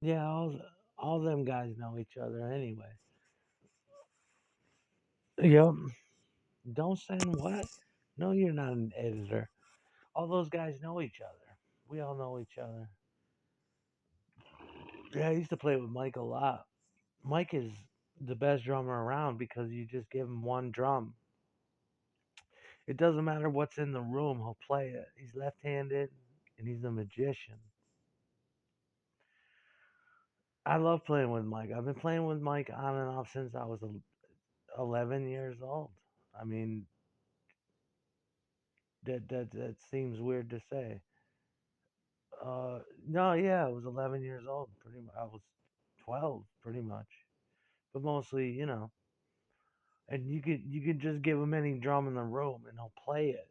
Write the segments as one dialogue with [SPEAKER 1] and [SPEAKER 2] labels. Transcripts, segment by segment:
[SPEAKER 1] Yeah, all them guys know each other anyway. Yep. Don't send what? No, you're not an editor. All those guys know each other. We all know each other. Yeah, I used to play with Mike a lot. Mike is the best drummer around because you just give him one drum. It doesn't matter what's in the room, he'll play it. He's left-handed and he's a magician. I love playing with Mike. I've been playing with Mike on and off since I was 11 years old. I mean, that seems weird to say. No, yeah, I was 11 years old. Pretty much, I was 12, pretty much, but mostly, And you could just give him any drum in the room, and he'll play it.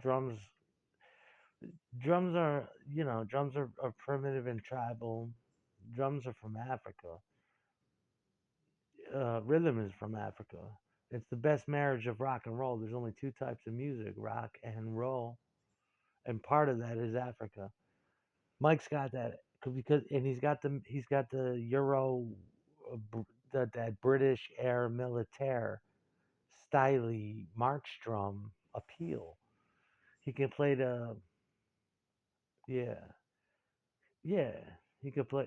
[SPEAKER 1] Drums. Drums are primitive and tribal. Drums are from Africa. Rhythm is from Africa. It's the best marriage of rock and roll. There's only two types of music, rock and roll, and part of that is Africa. Mike's got that because, and he's got the Euro, that British Air Militaire styly march drum appeal. He can play the yeah yeah he could play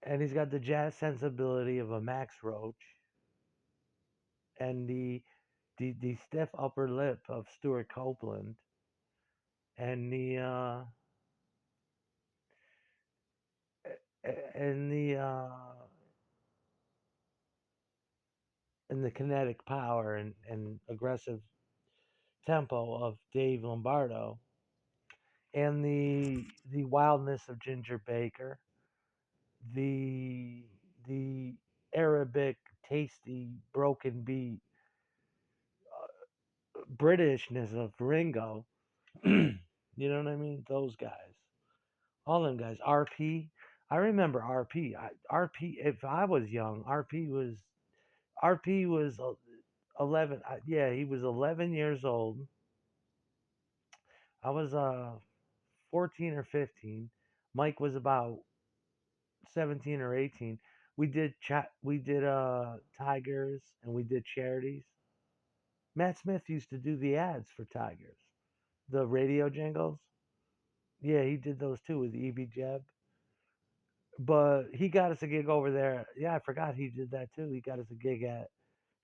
[SPEAKER 1] and he's got the jazz sensibility of a Max Roach and the stiff upper lip of Stuart Copeland and and the kinetic power and aggressive tempo of Dave Lombardo and the wildness of Ginger Baker, the the Arabic tasty broken beat Britishness of Ringo. You know what I mean? Those guys, all them guys. RP. I remember RP. RP. If I was young, RP was 11. Yeah, he was 11 years old. I was 14 or 15. Mike was about 17 or 18. We did Tigers and we did Charities. Matt Smith used to do the ads for Tigers. The radio jingles. Yeah, he did those too with EB Jeb. But he got us a gig over there. Yeah, I forgot he did that too. He got us a gig at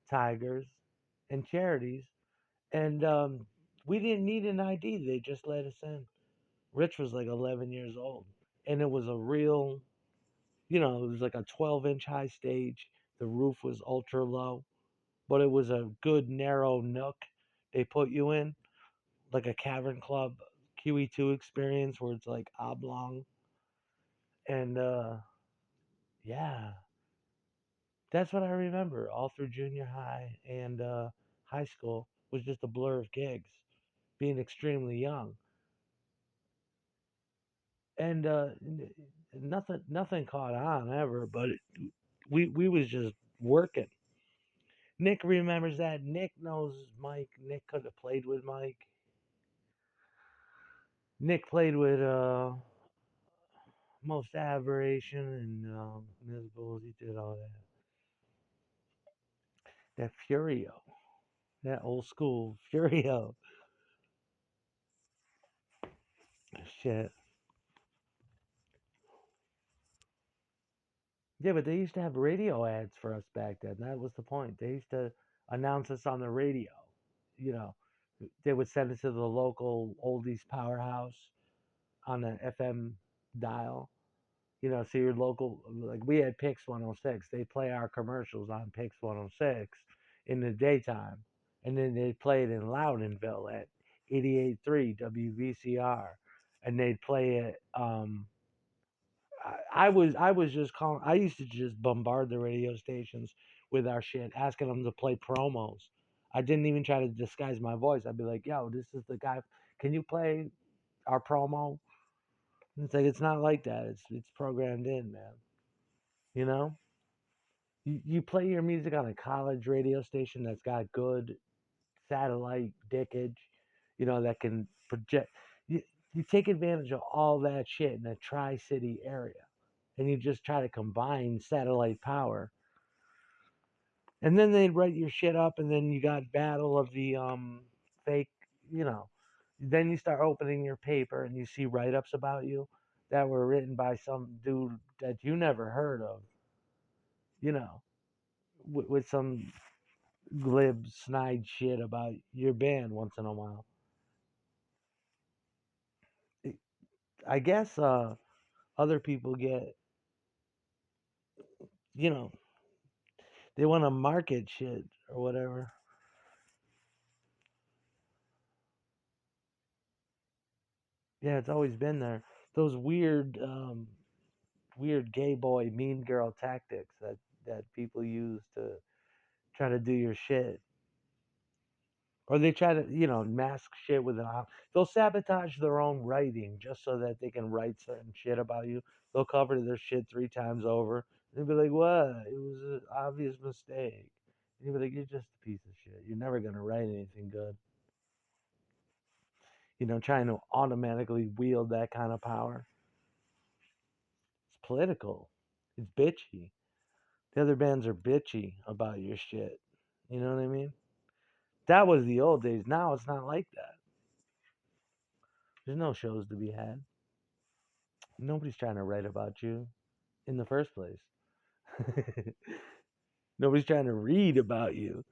[SPEAKER 1] Tigers and Charities. And we didn't need an ID. They just let us in. Rich was like 11 years old. And it was a real, it was like a 12-inch high stage. The roof was ultra low, but it was a good narrow nook they put you in, like a cavern club QE2 experience where it's like oblong. And yeah, that's what I remember all through junior high and high school was just a blur of gigs, being extremely young. And nothing caught on ever, but we was just working. Nick remembers that. Nick knows Mike. Nick could have played with Mike. Nick played with Most Aberration and Ms. Bulls. He did all that. That Furio, that old school Furio. Shit. Yeah, but they used to have radio ads for us back then. That was the point. They used to announce us on the radio. You know, they would send it to the local oldies powerhouse on an FM dial. So your local, like we had Pix 106. They play our commercials on Pix 106 in the daytime, and then they'd play it in Loudonville at 88.3 WVCR, and they'd play it. I was just calling. I used to just bombard the radio stations with our shit, asking them to play promos. I didn't even try to disguise my voice. I'd be like, "Yo, this is the guy. Can you play our promo?" And it's like it's not like that. It's programmed in, man. You know, you play your music on a college radio station that's got good satellite dickage, that can project. you take advantage of all that shit in the Tri-City area, and you just try to combine satellite power, and then they write your shit up, and then you got battle of the fake, you know. Then you start opening your paper and you see write-ups about you that were written by some dude that you never heard of, you know, with some glib snide shit about your band once in a while. I guess other people get, you know, they want to market shit or whatever. Yeah, it's always been there. Those weird gay boy mean girl tactics that people use to try to do your shit, or they try to mask shit with they'll sabotage their own writing just so that they can write certain shit about you. They'll cover their shit 3 times over. They'll be like, what, it was an obvious mistake. And you'll be like, you're just a piece of shit, you're never going to write anything good. Trying to automatically wield that kind of power. It's political. It's bitchy. The other bands are bitchy about your shit. You know what I mean? That was the old days. Now it's not like that. There's no shows to be had. Nobody's trying to write about you in the first place. Nobody's trying to read about you.